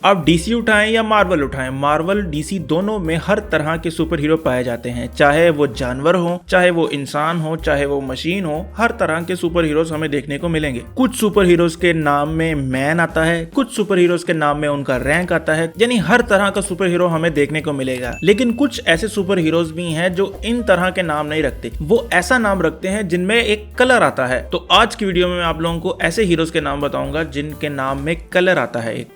आप डीसी उठाएं या मार्वल उठाएं, मार्वल डीसी दोनों में हर तरह के सुपर हीरो पाए जाते हैं, चाहे वो जानवर हो, चाहे वो इंसान हो, चाहे वो मशीन हो, हर तरह के सुपर हीरोज हमें देखने को मिलेंगे। कुछ सुपर हीरोज के नाम में मैन आता है, कुछ सुपर हीरोज के नाम में उनका रैंक आता है, यानी हर तरह का सुपर हीरो हमें देखने को मिलेगा। लेकिन कुछ ऐसे सुपर हीरोज भी हैं जो इन तरह के नाम नहीं रखते, वो ऐसा नाम रखते हैं जिनमें एक कलर आता है। तो आज की वीडियो में मैं आप लोगों को ऐसे हीरोज के नाम बताऊंगा जिनके नाम में कलर आता है।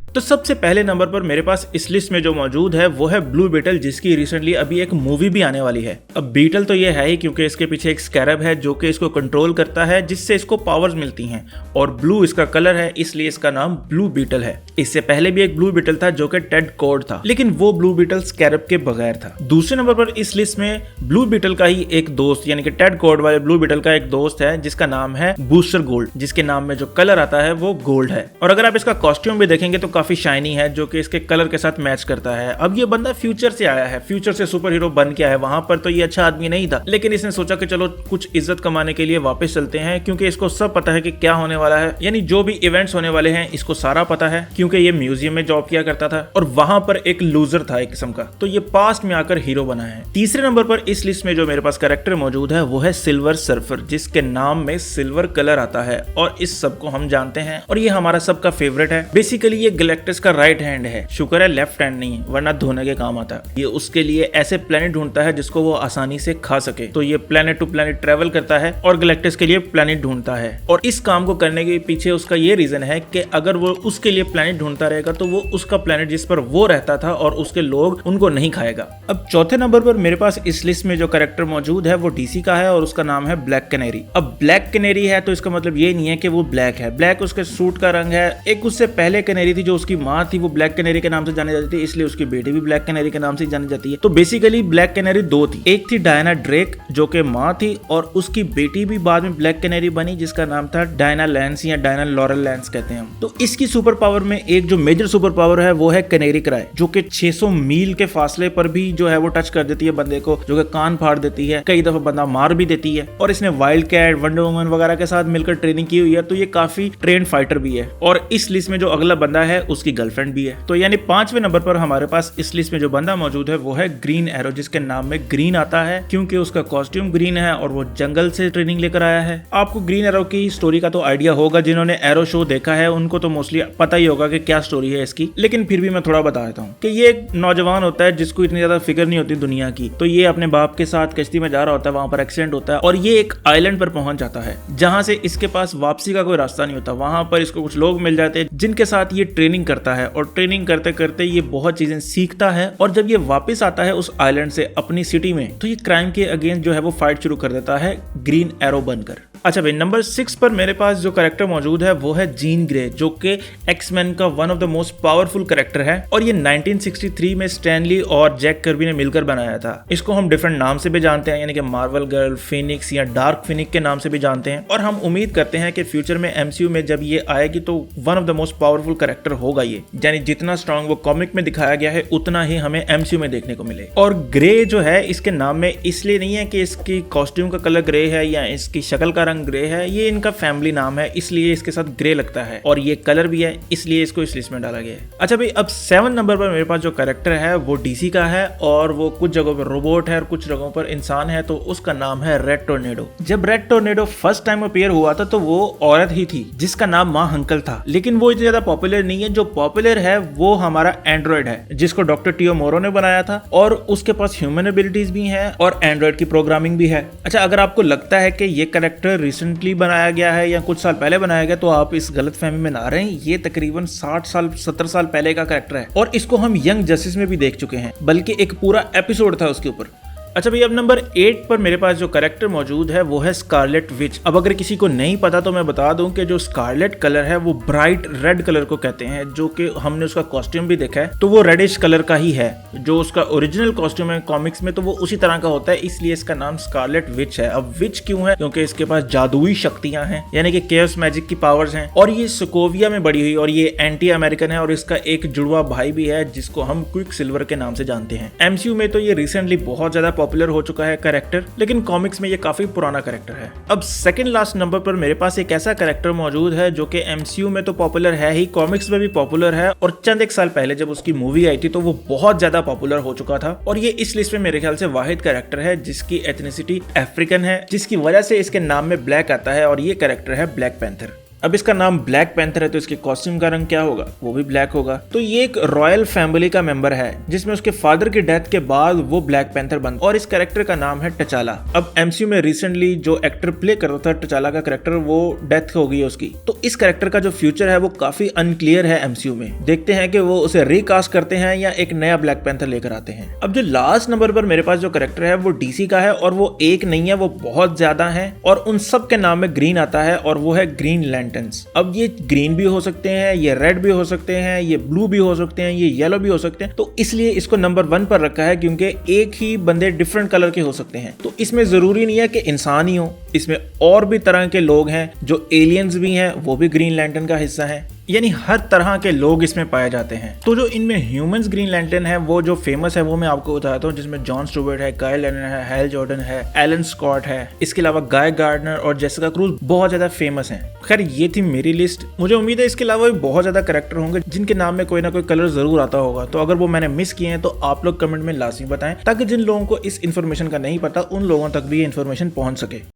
तो सबसे पहले नंबर पर मेरे पास इस लिस्ट में जो मौजूद है वो है ब्लू बीटल, जिसकी रिसेंटली अभी एक मूवी भी आने वाली है। अब बीटल तो ये है ही क्योंकि इसके पीछे एक स्कैरब है जो कि इसको कंट्रोल करता है, जिससे इसको पावर्स मिलती हैं, और ब्लू इसका कलर है, इसलिए इसका नाम ब्लू बीटल है। इससे पहले भी एक ब्लू बीटल था जो कि टेड कॉर्ड था, लेकिन वो ब्लू बीटल स्कैरब के बगैर था। दूसरे नंबर पर इस लिस्ट में ब्लू बीटल का ही एक दोस्त, यानी कि टेड कॉर्ड वाले ब्लू बीटल का एक दोस्त है जिसका नाम है बूस्टर गोल्ड, जिसके नाम में जो कलर आता है वो गोल्ड है। और अगर आप इसका कॉस्ट्यूम भी देखेंगे तो काफी शाइनी है, जो कि इसके कलर के साथ मैच करता है। अब ये बंदा फ्यूचर से आया है, फ्यूचर से सुपर हीरो बन के आया है। वहां पर तो ये अच्छा आदमी नहीं था, लेकिन इसने सोचा कि चलो कुछ इज्जत कमाने के लिए वापस चलते हैं, क्योंकि इसको सब पता है कि क्या होने वाला है, यानी जो भी इवेंट्स होने वाले हैं इसको सारा पता है, क्योंकि ये म्यूजियम में जॉब किया करता था और वहां पर एक लूजर था एक किस्म का, तो ये पास्ट में आकर हीरो बना है। तीसरे नंबर पर इस लिस्ट में जो मेरे पास कैरेक्टर मौजूद है वो है सिल्वर सर्फर, जिसके नाम में सिल्वर कलर आता है, और इस सब को हम जानते हैं और ये हमारा सबका फेवरेट है। बेसिकली ये गैलेक्टस का राइट हैंड है, शुक्र है लेफ्ट हैंड नहीं है, वरना धोने के काम आता है। ये उसके लिए ऐसे प्लेनेट ढूंढता है जिसको वो आसानी से खा सके, तो ये प्लेनेट टू प्लेनेट ट्रेवल करता है और गैलेक्टस के लिए प्लेनेट ढूंढता है। और इस काम को करने के पीछे उसका ये रीजन है कि अगर वो उसके लिए प्लेनेट ढूंढता रहेगा तो वो उसका प्लेनेट जिस पर वो रहता था और उसके लोग उनको नहीं खाएगा। अब चौथे नंबर पर मेरे पास इस लिस्ट में जो कैरेक्टर मौजूद है वो डीसी का है और उसका नाम है ब्लैक कैनेरी। अब ब्लैक कैनेरी है तो इसका मतलब ये नहीं है कि वो ब्लैक है, ब्लैक उसके सूट का रंग है। एक उससे पहले कैनेरी थी जो उसकी माँ थी, वो ब्लैक कैनेरी के नाम से जानी जाती थी, इसलिए उसकी बेटी भी ब्लैक कैनेरी के नाम से जानी जाती है। तो बेसिकली ब्लैक कैनेरी दो थी, एक थी डायना ड्रेक जो कि माँ थी, और उसकी बेटी भी बाद में ब्लैक कैनेरी बनी जिसका नाम था डायना लैंस या डायना लॉरेल लैंस कहते हैं हम। तो इसकी सुपर पावर में एक जो मेजर सुपर पावर है वो है कैनेरी क्राई, जो कि 600 मील के फासले पर भी जो है वो टच कर देती है बंदे को, जो कि कान फाड़ देती है, कई दफा बंदा मार भी देती है। और इसने वाइल्ड कैट, वंडर वुमन वगैरह के साथ मिलकर ट्रेनिंग की हुई है, तो ये काफी ट्रेन फाइटर भी है। और इस लिस्ट में जो अगला बंदा है उसकी गर्लफ्रेंड भी है। तो यानी 5वें नंबर पर हमारे पास इस लिस्ट में जो बंदा मौजूद है वो है ग्रीन एरो, जिसके नाम में ग्रीन आता है क्योंकि उसका कॉस्ट्यूम ग्रीन है और वो जंगल से ट्रेनिंग लेकर आया है। आपको ग्रीन एरो की स्टोरी का तो आइडिया होगा, जिन्होंने एरो शो देखा है उनको तो मोस्टली पता ही होगा कि क्या स्टोरी है इसकी, लेकिन फिर भी मैं थोड़ा बता देता हूँ कि ये एक नौजवान होता है जिसको इतनी ज्यादा फिक्र नहीं होती दुनिया की। तो ये अपने बाप के साथ कश्ती में जा रहा होता है, वहां पर एक्सीडेंट होता है और ये एक आइलैंड पर पहुंच जाता है जहां से इसके पास वापसी का कोई रास्ता नहीं होता। वहां पर इसको कुछ लोग मिल जाते हैं जिनके साथ ये ट्रेनिंग करता है, और ट्रेनिंग करते करते ये बहुत चीजें सीखता है, और जब ये वापस आता है उस आइलैंड से अपनी सिटी में, तो ये क्राइम के अगेंस्ट जो है वो फाइट शुरू कर देता है ग्रीन एरो बनकर। अच्छा भाई, नंबर 6 पर मेरे पास जो कैरेक्टर मौजूद है वो है जीन ग्रे, जो कि एक्समैन का one of the most powerful character है, और ये 1963 में स्टैनली और जैक कर्बी ने मिलकर बनाया था। इसको हम डिफरेंट नाम से भी जानते हैं, यानी कि मार्वल गर्ल, फिनिक्स या डार्क फिनिक्स के नाम से भी जानते हैं, और हम उम्मीद करते हैं कि फ्यूचर में एमसीयू में जब ये आएगी तो one of the most powerful character होगा ये, यानी जितना स्ट्रॉन्ग वो कॉमिक में दिखाया गया है उतना ही हमें एमसीयू में देखने को मिले। और ग्रे जो है इसके नाम में इसलिए नहीं है कि इसकी कॉस्ट्यूम का कलर ग्रे है या इसकी शक्ल का रंग ग्रे है, ये इनका फैमिली नाम है इसलिए इसके साथ ग्रे लगता है, और ये कलर भी है इसलिए इसको इस लिस्ट में डाला गया है। अच्छा भाई, अब 7 नंबर पर मेरे पास जो कैरेक्टर है वो डीसी का है, और वो कुछ जगहों पर रोबोट है और कुछ जगहों पर इंसान है, तो उसका नाम है रेड टोर्नेडो। जब red tornado first time appear हुआ था तो वो औरत ही थी जिसका नाम माँ हंकल था, लेकिन वो इतनी ज्यादा पॉपुलर नहीं है। जो पॉपुलर है वो हमारा एंड्रॉइड है जिसको डॉक्टर टीओ मोरो ने बनाया था, और उसके पास ह्यूमन एबिलिटीज भी हैं और एंड्रॉइड की प्रोग्रामिंग भी है। अच्छा, अगर आपको लगता है कि ये कैरेक्टर रिसेंटली बनाया गया है या कुछ साल पहले बनाया गया तो आप इस गलतफहमी में ना रहें। ये तकरीबन 60 साल 70 साल पहले का कैरेक्टर है, और इसको हम यंग जस्टिस में भी देख चुके हैं, बल्कि एक पूरा एपिसोड था उसके ऊपर। अच्छा भैया, अब नंबर 8 पर मेरे पास जो कैरेक्टर मौजूद है वो है स्कारलेट विच। अब अगर किसी को नहीं पता तो मैं बता दूं कि जो स्कारलेट कलर है वो ब्राइट रेड कलर को कहते हैं, जो कि हमने उसका कॉस्ट्यूम भी देखा है तो वो रेडिश कलर का ही है। जो उसका ओरिजिनल कॉस्ट्यूम है कॉमिक्स में तो वो उसी तरह का होता है, इसलिए इसका नाम स्कारलेट विच है। अब विच क्यों है? क्योंकि इसके पास जादुई शक्तियां हैं, यानी कि केओस मैजिक की पावर्स हैं, और ये सोकोविया में बड़ी हुई, और ये एंटी अमेरिकन है, और इसका एक जुड़वा भाई भी है जिसको हम क्विक सिल्वर के नाम से जानते हैं। एमसीयू में तो ये रिसेंटली बहुत ज्यादा पॉपुलर हो चुका है कैरेक्टर, लेकिन कॉमिक्स में ये काफी पुराना कैरेक्टर है। अब सेकंड लास्ट नंबर पर मेरे पास एक ऐसा कैरेक्टर मौजूद है जो कि एमसीयू में तो पॉपुलर है ही, कॉमिक्स में भी पॉपुलर है, और चंद एक साल पहले जब उसकी मूवी आई थी तो वो बहुत ज्यादा पॉपुलर हो चुका था। और ये इस लिस्ट में मेरे ख्याल से वाहिद कैरेक्टर है जिसकी एथनिसिटी अफ्रीकन है, जिसकी वजह से इसके नाम में ब्लैक आता है, और ये कैरेक्टर है ब्लैक पैंथर। अब इसका नाम ब्लैक पैंथर है तो इसके कॉस्ट्यूम का रंग क्या होगा, वो भी ब्लैक होगा। तो ये एक रॉयल फैमिली का मेंबर है जिसमें उसके फादर की डेथ के बाद वो ब्लैक पैंथर बन, और इस कैरेक्टर का नाम है टचाला। अब एमसीयू में रिसेंटली जो एक्टर प्ले करता था टचाला का कैरेक्टर, वो डेथ हो गई है उसकी, तो इस कैरेक्टर का जो फ्यूचर है वो काफी अनक्लियर है एमसीयू में। देखते हैं कि वो उसे रिकास्ट करते हैं या एक नया ब्लैक पैंथर लेकर आते हैं। अब जो लास्ट नंबर पर मेरे पास जो कैरेक्टर है वो डीसी का है, और वो एक नहीं है, वो बहुत ज्यादा है, और उन सब के नाम में ग्रीन आता है, और वो है ग्रीन लैंटर्न्स। अब ये ग्रीन भी हो सकते हैं, ये रेड भी हो सकते हैं, ये ब्लू भी हो सकते हैं, ये येलो भी हो सकते हैं, तो इसलिए इसको नंबर 1 पर रखा है क्योंकि एक ही बंदे डिफरेंट कलर के हो सकते हैं। तो इसमें जरूरी नहीं है कि इंसान ही हो, इसमें और भी तरह के लोग हैं, जो एलियंस भी हैं वो भी ग्रीन लैंटर्न का हिस्सा है, यानी हर तरह के लोग इसमें पाए जाते हैं। तो जो इनमें ह्यूमंस ग्रीन लैंटर्न है वो जो फेमस है वो मैं आपको बताता हूँ, जिसमें जॉन स्टुअर्ट है, काइल लेनर है, हैल जॉर्डन है, एलन स्कॉट है, इसके अलावा गाय गार्डनर और जेसिका क्रूज बहुत ज्यादा फेमस हैं। खैर ये थी मेरी लिस्ट, मुझे उम्मीद है इसके अलावा भी बहुत ज्यादा कैरेक्टर होंगे जिनके नाम में कोई ना कोई कलर जरूर आता होगा, तो अगर वो मैंने मिस किए हैं तो आप लोग कमेंट में लाजमी बताएं, ताकि जिन लोगों को इस इन्फॉर्मेशन का नहीं पता उन लोगों तक भी ये इन्फॉर्मेशन पहुंच सके।